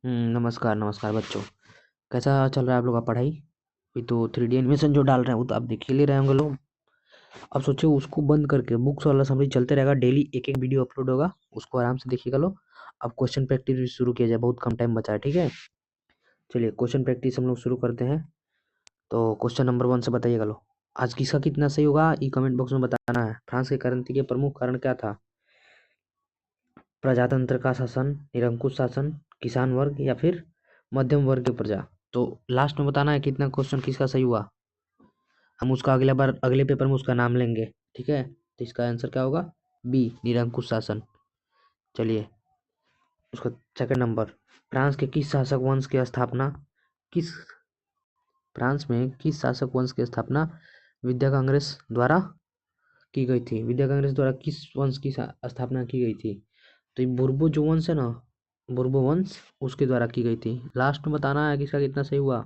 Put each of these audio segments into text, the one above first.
नमस्कार नमस्कार बच्चों। कैसा चल रहा है आप लोग का पढ़ाई? अभी तो 3D एनिमेशन जो डाल रहे हैं वो तो आप देख ही ले रहे होंगे लोग। अब सोचिए उसको बंद करके बुक्स वाला समरी चलते रहेगा, डेली एक एक वीडियो अपलोड होगा, उसको आराम से देखिएगा लो। अब क्वेश्चन प्रैक्टिस भी शुरू किया जाए, बहुत कम टाइम बचा है, ठीक है। चलिए क्वेश्चन प्रैक्टिस हम लोग शुरू करते हैं। तो क्वेश्चन नंबर 1 से बताइएगा लो। आज किसका कितना सही होगा ये कमेंट बॉक्स में बताना है। फ्रांस की क्रांति के प्रमुख कारण क्या था? प्रजातंत्र का शासन, निरंकुश शासन, किसान वर्ग या फिर मध्यम वर्ग की प्रजा। तो लास्ट में बताना है कितना क्वेश्चन किसका सही हुआ। हम उसका अगले बार अगले पेपर में उसका नाम लेंगे, ठीक है। तो इसका आंसर क्या होगा? बी, निरंकुश शासन। चलिए उसका सेकंड नंबर। फ्रांस के किस शासक वंश की स्थापना किस फ्रांस में किस शासक वंश की स्थापना विद्या कांग्रेस द्वारा की गई थी? विद्या कांग्रेस द्वारा किस वंश की स्थापना की गई थी? तो ये बुर्बो जो वंश है ना, बुर्बो वंश, उसके द्वारा की गई थी। लास्ट में बताना है कि इसका कितना सही हुआ।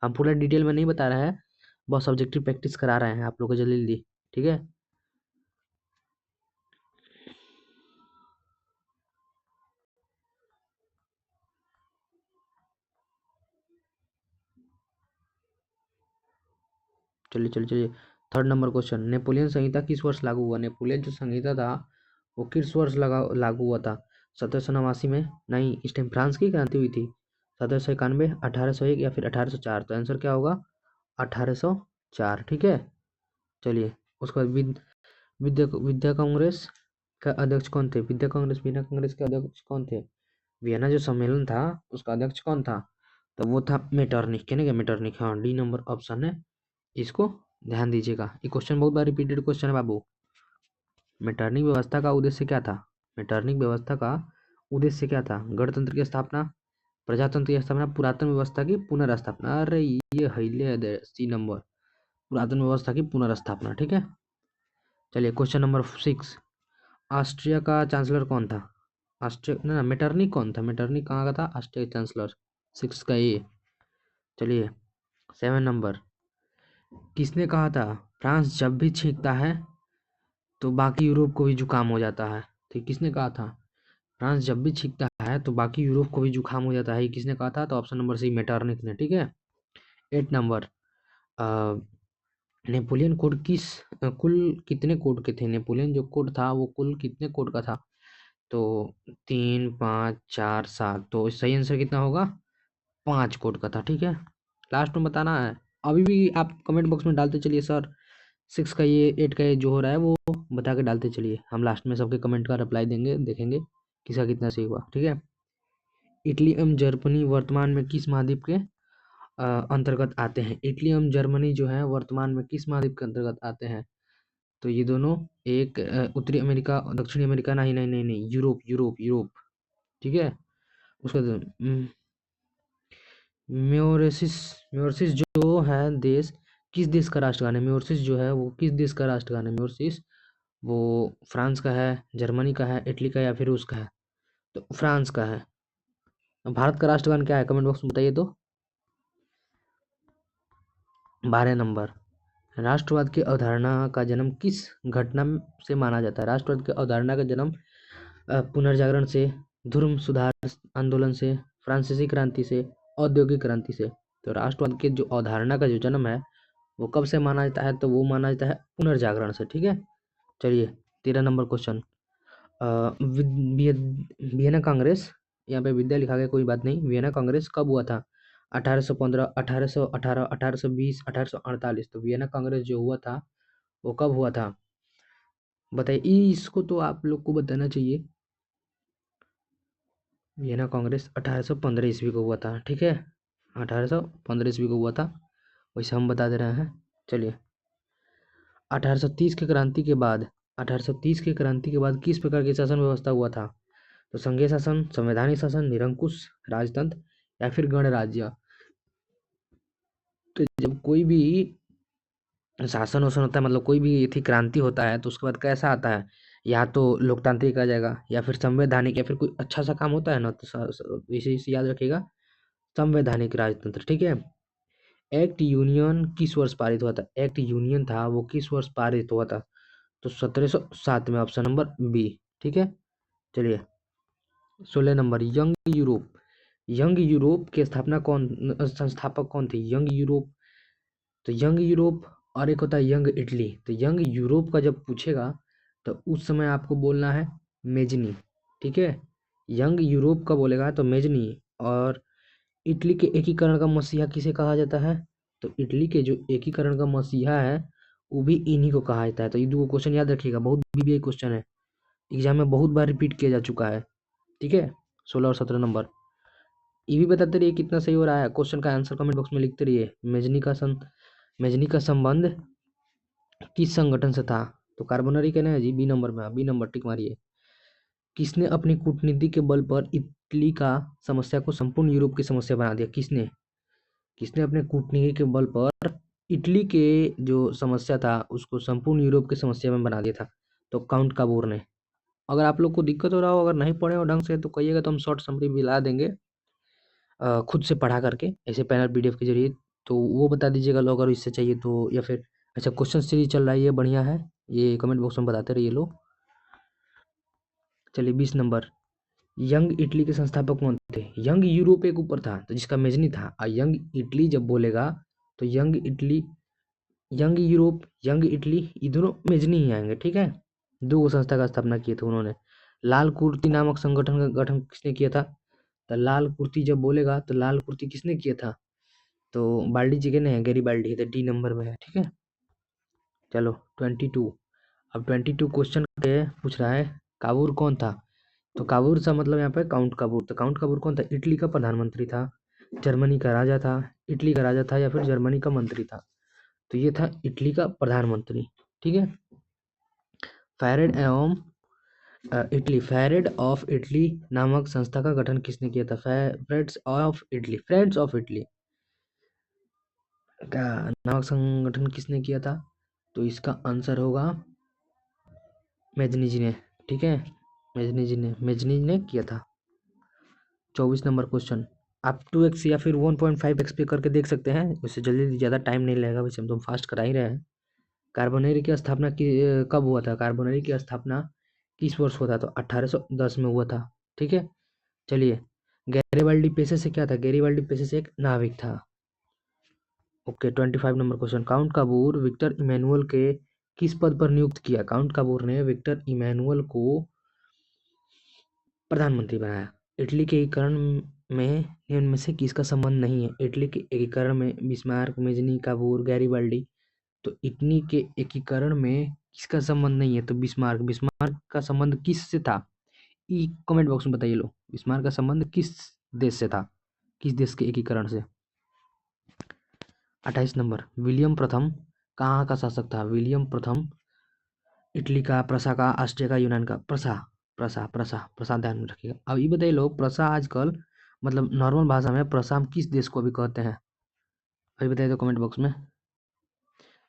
हम पूरा डिटेल में नहीं बता रहे हैं, बस ऑब्जेक्टिव प्रैक्टिस करा रहे हैं आप लोग को जल्दी जल्दी, ठीक है। चलिए चलिए चलिए। Third number question. नेपोलियन संहिता किस वर्ष लागू हुआ? नेपोलियन जो संहिता था वो किस वर्ष लागू हुआ था? 1789 में? नहीं, इस टाइम फ्रांस की क्रांति हुई थी। 1791, 1801 या फिर 1804? तो आंसर क्या होगा? 1804, ठीक है। चलिए उसके बाद विद्या विद्या कांग्रेस का अध्यक्ष कौन थे? विद्या कांग्रेस के अध्यक्ष कौन थे? वियना जो सम्मेलन था उसका अध्यक्ष कौन था? तो वो था मेटरनिख, कहने का मेटरनिख। हाँ, डी नंबर ऑप्शन है। इसको ध्यान दीजिएगा, ये क्वेश्चन बहुत बार रिपीटेड क्वेश्चन है बाबू। मेटरनिक व्यवस्था का उद्देश्य क्या था? मेटरनिक व्यवस्था का उद्देश्य क्या था? गणतंत्र की स्थापना, प्रजातंत्र की स्थापना, पुरातन व्यवस्था की पुनर्स्थापना। अरे ये हईले सी नंबर, पुरातन व्यवस्था की पुनर्स्थापना, ठीक है। चलिए क्वेश्चन नंबर 6। ऑस्ट्रिया का चांसलर कौन था? ऑस्ट्रिया ना, मेटरनिक कौन था? मेटरनिक कहाँ का था? ऑस्ट्रिया का चांसलर। 6 का ये। चलिए 7 नंबर। किसने कहा था फ्रांस जब भी छींकता है तो बाकी यूरोप को भी जुकाम हो जाता है? ठीक, किसने कहा था फ्रांस जब भी छींकता है तो बाकी यूरोप को भी जुकाम हो जाता है? ये किसने कहा था? तो ऑप्शन नंबर सी, मेटरनिक ने, ठीक है। 8 नंबर। नेपोलियन कोड कुल कितने कोड के थे? नेपोलियन जो कोड था वो कुल कितने कोड का था? तो 3, 5, 4, 7। तो सही आंसर कितना होगा? 5 कोड का था, ठीक है। लास्ट में बताना है। अभी भी आप कमेंट बॉक्स में डालते चलिए सर, 6 का ये, 8 का ये जो हो रहा है वो बता के डालते चलिए। हम लास्ट में सबके कमेंट का रिप्लाई देंगे, देखेंगे किसका कितना सही हुआ, ठीक है। इटली एवं जर्मनी वर्तमान में किस महाद्वीप के अंतर्गत आते हैं? इटली एवं जर्मनी जो है वर्तमान में किस महाद्वीप के अंतर्गत आते हैं? तो ये दोनों एक उत्तरी अमेरिका और दक्षिणी अमेरिका, नहीं नहीं नहीं नहीं, यूरोप यूरोप यूरोप, ठीक है। उसका म्योरेसिस म्योरसिस जो है देश, किस देश का राष्ट्रगान है? म्योरसिस जो है वो किस देश का राष्ट्रगान है? म्योरसिस वो फ्रांस का है, जर्मनी का है, इटली का या फिर रूस का है? तो फ्रांस का है। भारत का राष्ट्रगान क्या है? कमेंट बॉक्स में बताइए तो। 12 नंबर। राष्ट्रवाद की अवधारणा का जन्म किस घटना से माना जाता है? राष्ट्रवाद की अवधारणा का जन्म पुनर्जागरण से, धर्म सुधार आंदोलन से, फ्रांसीसी क्रांति से, औद्योगिक क्रांति से। तो राष्ट्रवाद के जो अवधारणा का जो जन्म है वो कब से माना जाता है? तो वो माना जाता है पुनर्जागरण से, ठीक है। चलिए 13 नंबर क्वेश्चन। वियना कांग्रेस, यहाँ पे विद्या लिखा गया, कोई बात नहीं। वियना कांग्रेस कब हुआ था? 1815, 1818, 1820, 1848? तो वियना कांग्रेस जो हुआ था वो कब हुआ था? बताइए, इसको तो आप लोग को बताना चाहिए। वियना कांग्रेस 1815 ईस्वी को हुआ था, ठीक है। 1815 ईस्वी को हुआ था, वैसे हम बता दे रहे हैं। चलिए 1830 की क्रांति के बाद 1830 की क्रांति के बाद किस प्रकार की शासन व्यवस्था हुआ था? तो संघीय शासन, संवैधानिक शासन, निरंकुश राजतंत्र या फिर गणराज्य? तो जब कोई भी शासन वासन होता है, मतलब कोई भी थी क्रांति होता है, तो उसके बाद कैसा आता है? या तो लोकतांत्रिक आ जाएगा या फिर संवैधानिक, या फिर कोई अच्छा सा काम होता है ना तो इसे याद रखिएगा, संवैधानिक राजतंत्र, ठीक है। एक्ट यूनियन किस वर्ष पारित हुआ था? एक्ट यूनियन था वो किस वर्ष पारित हुआ था? तो 1707 में, ऑप्शन नंबर बी, ठीक है। चलिए 16 number. Young Europe, young Europe के संस्थापक कौन थे? यंग यूरोप, तो यंग यूरोप और एक होता है यंग इटली। तो यंग यूरोप का जब पूछेगा तो उस समय आपको बोलना है मेजनी, ठीक है। यंग यूरोप का बोलेगा तो मेजनी। और इटली के एकीकरण का मसीहा किसे कहा जाता है? तो इटली के जो एकीकरण का मसीहा है वो भी इन्हीं को कहा जाता है। तो ये दो क्वेश्चन याद रखिएगा, बहुत बीबीआई क्वेश्चन है, एग्जाम में बहुत बार रिपीट किया जा चुका है, ठीक है। 16 और 17 नंबर। ये भी बताते रहिए कितना सही हो रहा है, क्वेश्चन का आंसर कमेंट बॉक्स में लिखते रहिए। मेजनी का संबंध किस संगठन से था? तो कार्बोनरी कहना है जी, बी नंबर में, बी नंबर टिक मारिए। किसने अपनी कूटनीति के बल पर इटली का समस्या को संपूर्ण यूरोप की समस्या बना दिया? किसने? किसने अपने कूटनीति के बल पर इटली के जो समस्या था उसको संपूर्ण यूरोप की समस्या में बना दिया था? तो काउंट काबूर ने। अगर आप लोग को दिक्कत हो रहा हो, अगर नहीं पढ़े हो ढंग से तो कहिएगा, तो हम शॉर्ट समरी भी ला देंगे खुद से पढ़ा करके, ऐसे पैनल पीडीएफ के जरिए। तो वो बता दीजिएगा लोग अगर इससे चाहिए तो, या फिर अच्छा क्वेश्चन सीरीज चल रहा है ये बढ़िया है, ये कमेंट बॉक्स में बताते रहिए लोग। चलिए 20 नंबर। यंग इटली के संस्थापक कौन थे? यंग यूरोप एक ऊपर था तो जिसका मेजनी था, और यंग इटली जब बोलेगा तो young Italy, young Europe, young Italy, ये दोनों मेजनी ही आएंगे, ठीक है। दो संस्था का स्थापना किए थे उन्होंने। लाल कुर्ती नामक संगठन का गठन किसने किया था? तो लाल कुर्ती जब बोलेगा तो लाल कुर्ती किसने किया था? तो बाल्डी जी के ने, गैरी बाल्डी, तो डी नंबर में है, ठीक है। चलो 22। अब 22 क्वेश्चन के पूछ रहा है काबूर कौन था? तो काबूर सा मतलब यहाँ पे काउंट काबूर। तो काउंट काबूर कौन था? इटली का प्रधानमंत्री था, जर्मनी का राजा था, इटली का राजा था, या फिर जर्मनी का मंत्री था? तो ये था इटली का प्रधानमंत्री, ठीक है। फेरेड एवं इटली, फेरेड ऑफ इटली नामक संस्था का गठन किसने किया था? फ्रेंड्स ऑफ इटली का नामक संगठन किसने किया था? तो इसका आंसर होगा मेजनी जी ने, ठीक है। मेजनी जी ने किया था। 24 नंबर क्वेश्चन। आप 2x या फिर 1.5x पे करके देख सकते हैं, उससे जल्दी ज़्यादा टाइम नहीं लगेगा, वैसे हम तो फास्ट करा ही रहे हैं। कार्बोनरी की स्थापना कब हुआ था? कार्बोनरी की स्थापना किस वर्ष हुआ था? तो 1810 में हुआ था, ठीक है। चलिए, गैरीबाल्डी पेशे से क्या था? गैरीबाल्डी पेशे से एक नाविक था। Okay 25 number question. Count Cavour Victor Emmanuel के किस पद पर नियुक्त किया? काउंट काबूर ने विक्टर इमैनुअल को प्रधानमंत्री बनाया। इटली के एकीकरण में निम्न में से किसका संबंध नहीं है? इटली के एकीकरण में बिस्मार्क, मेजनी, काबूर, गैरीबाल्डी। तो इटली के एकीकरण में किसका संबंध नहीं है? तो बिस्मार्क। बिस्मार्क का संबंध किस से था? ई कमेंट बॉक्स में बताइए लो, बिस्मार्क का संबंध किस देश से था? किस देश के एकीकरण से? 28 नंबर। विलियम प्रथम कहाँ का शासक था? विलियम प्रथम इटली का, प्रसा का, ऑस्ट्रिया का, यूनान का? प्रसा, प्रसा, प्रसा, प्रसा ध्यान में रखिएगा। अब ये बताइए लोग, प्रसा आजकल मतलब नॉर्मल भाषा में प्रसा हम किस देश को अभी कहते हैं? अभी बताइए तो कमेंट बॉक्स में।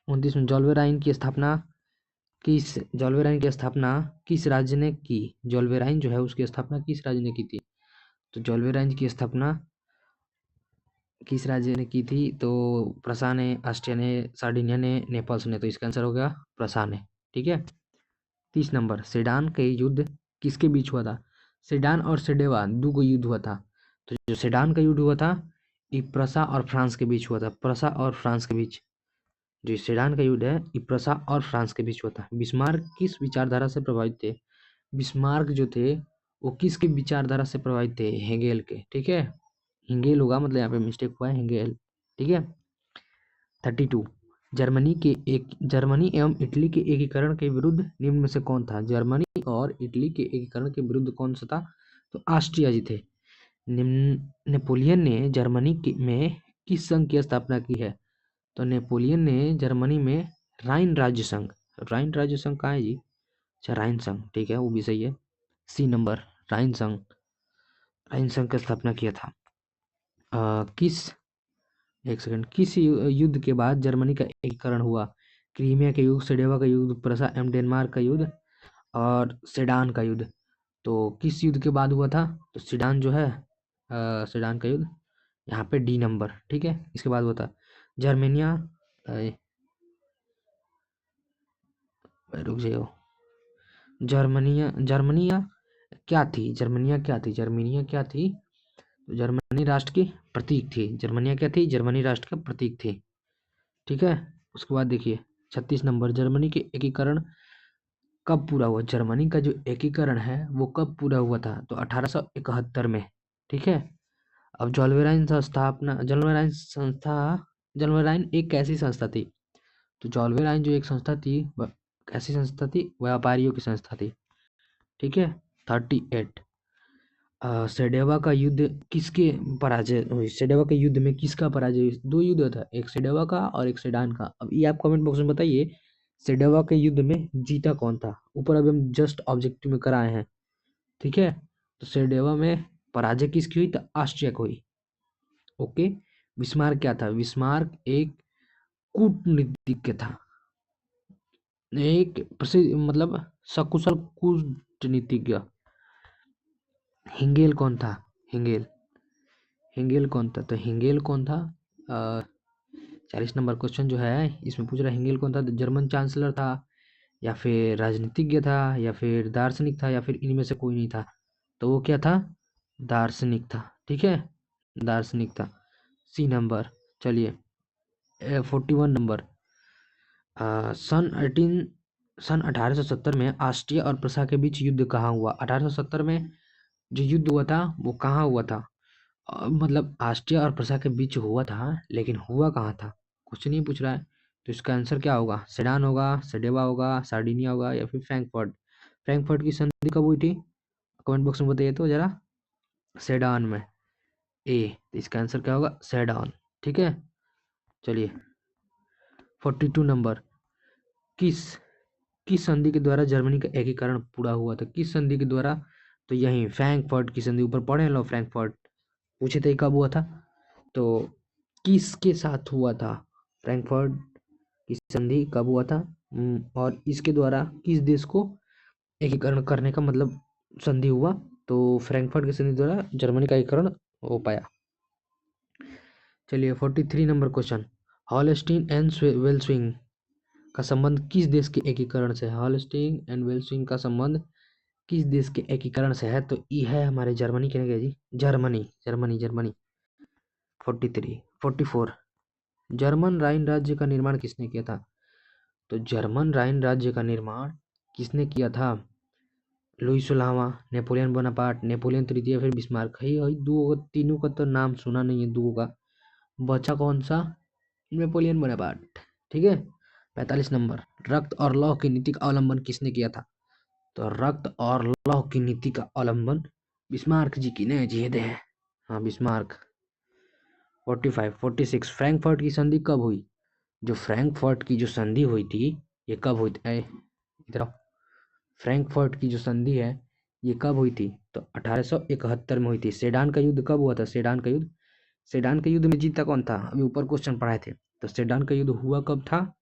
29 में। जॉल्वेराइन की स्थापना किस राज्य ने की? जॉल्वेराइन जो है उसकी स्थापना किस राज्य ने की थी? तो जॉल्वेराइन की स्थापना किस राज्य ने की थी? तो प्रसा ने, ऑस्ट्रिया ने, सार्डिनिया ने, नेपल्स ने। तो इसका आंसर हो गया प्रसा ने, ठीक है। 30 नंबर। सेडान के युद्ध किसके बीच हुआ था? सेडान और सेडेवा दो को युद्ध हुआ था। तो जो सेडान का युद्ध हुआ था ये प्रसा और फ्रांस के बीच हुआ था, प्रसा और फ्रांस के बीच। जो सेडान का युद्ध है ये प्रसा और फ्रांस के बीच हुआ था। बिस्मार्क किस विचारधारा से प्रभावित थे? बिस्मार्क जो थे वो किसके विचारधारा से प्रभावित थे? हेगेल के, ठीक है। हिंगेल होगा, मतलब यहाँ पे मिस्टेक हुआ है, हिंगेल, ठीक है। 32। जर्मनी एवं इटली के एकीकरण के विरुद्ध निम्न में से कौन था? जर्मनी और इटली के एकीकरण के विरुद्ध कौन सा था? तो ऑस्ट्रिया जी थे। नेपोलियन ने में किस संघ की स्थापना की है? तो नेपोलियन ने जर्मनी में राइन राज्य संघ, राइन राज्य संघ कहाँ है जी? अच्छा राइन संघ, ठीक है, वो भी सही है। सी नंबर, राइन संघ, राइन संघ की स्थापना किया था। किस, एक सेकंड, किस युद्ध के बाद जर्मनी का एकीकरण हुआ? क्रीमिया का युद्ध, सेडेवा का युद्ध, प्रसा एवं डेनमार्क का युद्ध, और सेडान का युद्ध। तो किस युद्ध के बाद हुआ था? तो सेडान जो है, सेडान का युद्ध, यहाँ पे डी नंबर, ठीक है, इसके बाद हुआ था। जर्मेनिया, रुक जाओ, जर्मनिया, जर्मनिया क्या थी? जर्मनिया क्या थी? जर्मनिया क्या थी? तो जर्मनी राष्ट्र की प्रतीक थी। जर्मनिया क्या थी? जर्मनी राष्ट्र का प्रतीक थी। ठीक है। उसके बाद देखिए 36 नंबर, जर्मनी के एकीकरण कब पूरा हुआ? जर्मनी का जो एकीकरण है वो कब पूरा हुआ था? तो 1871 में। ठीक है। अब जॉल्वेराइन एक ऐसी संस्था थी। तो जॉल्वेराइन जो एक संस्था थी वह कैसी संस्था थी? व्यापारियों की संस्था थी। ठीक है। 38, सेडेवा का युद्ध किसके पराजय हुई? सेडेवा के युद्ध में किसका पराजय हुई? दो युद्ध था, एक सेडेवा का और एक सेडान का। अब ये आप कमेंट बॉक्स में बताइए, सेडेवा के युद्ध में जीता कौन था? ऊपर अभी हम जस्ट ऑब्जेक्टिव में कराए हैं। ठीक है। तो सेडेवा में पराजय किसकी हुई? तो ऑस्ट्रिया को हुई। ओके। बिस्मार्क क्या था? बिस्मार्क एक कूटनीतिज्ञ था, एक प्रसिद्ध मतलब सकुशल कूटनीतिज्ञ। हिंगेल कौन था? हिंगेल हिंगेल कौन था? तो हिंगेल कौन था? 40 नंबर क्वेश्चन जो है इसमें पूछ रहा है हिंगेल कौन था? तो जर्मन चांसलर था, या फिर राजनीतिज्ञ था, या फिर दार्शनिक था, या फिर इनमें से कोई नहीं था। तो वो क्या था? दार्शनिक था। ठीक है। दार्शनिक था। C number. चलिए 41 नंबर, सन 1870 में ऑस्ट्रिया और प्रसा के बीच युद्ध कहाँ हुआ? 1870 में जो युद्ध हुआ था वो कहाँ हुआ था? मतलब ऑस्ट्रिया और प्रसा के बीच हुआ था, लेकिन हुआ कहाँ था? कुछ नहीं पूछ रहा है। तो इसका आंसर क्या होगा? सेडान होगा, सेडेवा होगा, सार्डिनिया होगा, या फिर फ्रैंकफर्ट। फ्रैंकफर्ट की संधि कब हुई थी? कमेंट बॉक्स में बताइए तो जरा। सेडान में। ए, तो इसका आंसर क्या होगा? सेडान। ठीक है। चलिए 42 नंबर, किस किस संधि के द्वारा जर्मनी का एकीकरण पूरा हुआ था? किस संधि के द्वारा? तो यही फ्रैंकफर्ट की संधि। ऊपर पढ़े लो, फ्रैंकफर्ट पूछे थे कब हुआ था। तो किसके साथ हुआ था? फ्रैंकफर्ट की संधि कब हुआ था? और इसके द्वारा किस देश को एकीकरण करने का मतलब संधि हुआ? तो फ्रैंकफर्ट की संधि द्वारा जर्मनी का एकीकरण हो पाया। चलिए 43 नंबर क्वेश्चन, हॉलस्टीन एंड वेल्सविंग का संबंध किस देश के एकीकरण से है? हॉलस्टीन एंड वेल्सविंग का संबंध किस देश के एकीकरण से है? तो ये है हमारे जर्मनी के नहीं जी, जर्मनी जर्मनी जर्मनी। 43 44, जर्मन राइन राज्य का निर्माण किसने किया था? तो जर्मन राइन राज्य का निर्माण किसने किया था? लुई 16वां, नेपोलियन बोनापार्ट, नेपोलियन तृतीय, फिर बिस्मार्क। है दो, तीनों का तो नाम सुना नहीं है, दो का बचा कौन सा? Napoleon Bonaparte. ठीक है। 45 नंबर, रक्त और लौह की नीति का अवलंबन किसने किया था? तो रक्त और लौह की नीति का अवलंबन बिस्मार्क जी की ने जी है। हाँ, बिस्मार्क। 45 46, फ्रैंकफर्ट की संधि कब हुई? जो फ्रैंकफर्ट की जो संधि हुई थी ये कब हुई थी? इधर आओ। फ्रैंकफर्ट की जो संधि है ये कब हुई थी? तो 1871 में हुई थी। सेडान का युद्ध कब हुआ था? सेडान का युद्ध में जीता कौन था? अभी ऊपर क्वेश्चन पढ़ाए थे। तो सेडान का युद्ध हुआ कब था?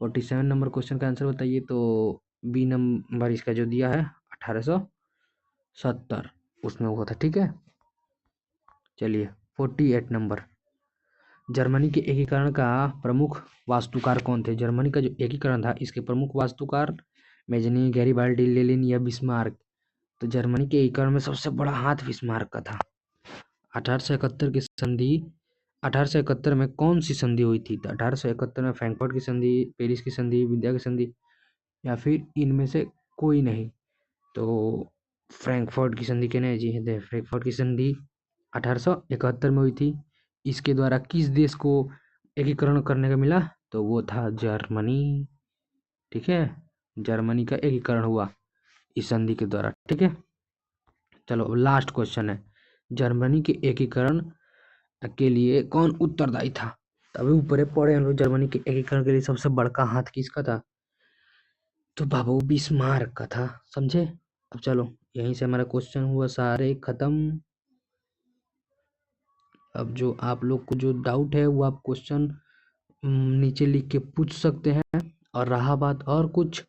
47 नंबर क्वेश्चन का आंसर बताइए। तो बी नंबर इसका जो दिया है 1870 उसमें हुआ था। ठीक है। चलिए 48 नंबर, जर्मनी के एकीकरण का प्रमुख वास्तुकार कौन थे? जर्मनी का जो एकीकरण था इसके प्रमुख वास्तुकार मेजनी, गैरीबाल्डी, लेनिन या बिस्मार्क? तो जर्मनी के एकीकरण में सबसे बड़ा हाथ बिस्मार्क का था। 1871 की संधि, 1871 में कौन सी संधि हुई थी? तो 1871 में फ्रैंकफर्ट की संधि, पेरिस की संधि, विद्या की संधि, या फिर इनमें से कोई नहीं? तो फ्रैंकफर्ट की संधि कहने जी है। फ्रैंकफर्ट की संधि 1871 में हुई थी। इसके द्वारा किस देश को एकीकरण करने का मिला? तो वो था जर्मनी। ठीक है। जर्मनी का एकीकरण हुआ इस संधि के द्वारा। ठीक है। चलो अब लास्ट क्वेश्चन है, जर्मनी के एकीकरण के लिए कौन उत्तरदायी था? तभी ऊपर पढ़े हम लोग, जर्मनी के एकीकरण के लिए सबसे बड़का हाथ किसका था? तो बाबू बिस्मार्क का था। समझे? अब चलो यहीं से हमारा क्वेश्चन हुआ सारे खत्म। अब जो आप लोग को जो डाउट है वो आप क्वेश्चन नीचे लिख के पूछ सकते हैं। और रहा बात और कुछ,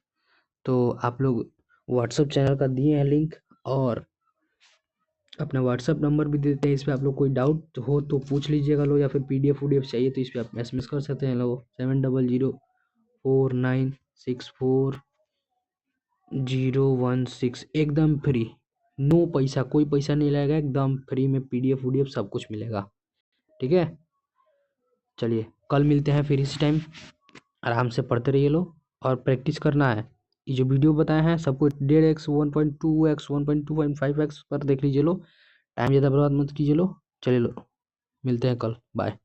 तो आप लोग व्हाट्सएप चैनल का दिए हैं लिंक, और अपना व्हाट्सएप नंबर भी देते हैं। इस पर आप लोग कोई डाउट हो तो पूछ लीजिएगा लो, या फिर पीडीएफ वूडीएफ चाहिए तो इस पर आप एसएमएस कर सकते हैं लो, 7004964016 एकदम फ्री। नो पैसा, कोई पैसा नहीं लगेगा, एकदम फ्री में PDF वूडीएफ सब कुछ मिलेगा। ठीक है, चलिए कल मिलते हैं फिर इसी टाइम। आराम से पढ़ते रहिए लोग, और प्रैक्टिस करना है। ये जो वीडियो बताए हैं सबको 1.5x 1.2x 1.2.5x पर देख लीजिए लो। टाइम ज़्यादा बर्बाद मत कीजिए लो। चलिए लो, मिलते हैं कल, बाय।